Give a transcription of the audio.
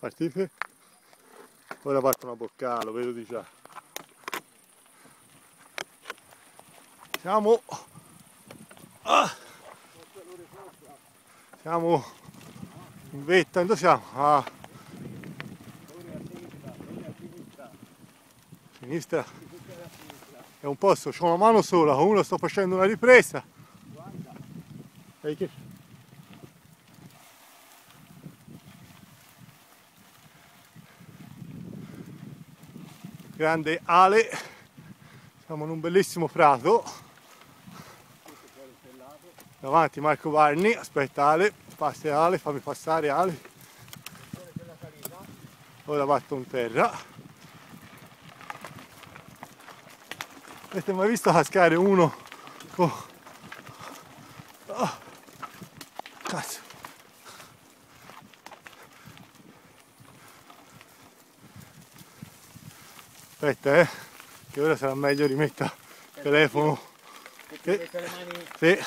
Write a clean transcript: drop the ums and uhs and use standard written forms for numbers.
Partite? Ora parte una boccata, lo vedo di già. Siamo in vetta, dove siamo? A sinistra. È un posto, c'ho una mano sola, con uno sto facendo una ripresa. Grande Ale, siamo in un bellissimo prato. Davanti Marco Varni, aspetta Ale, passi Ale, fammi passare Ale. Ora batto in terra. Avete mai visto cascare uno con... Oh, cazzo. Aspetta che ora sarà meglio rimettere il telefono. Che ti mette le mani... Sì.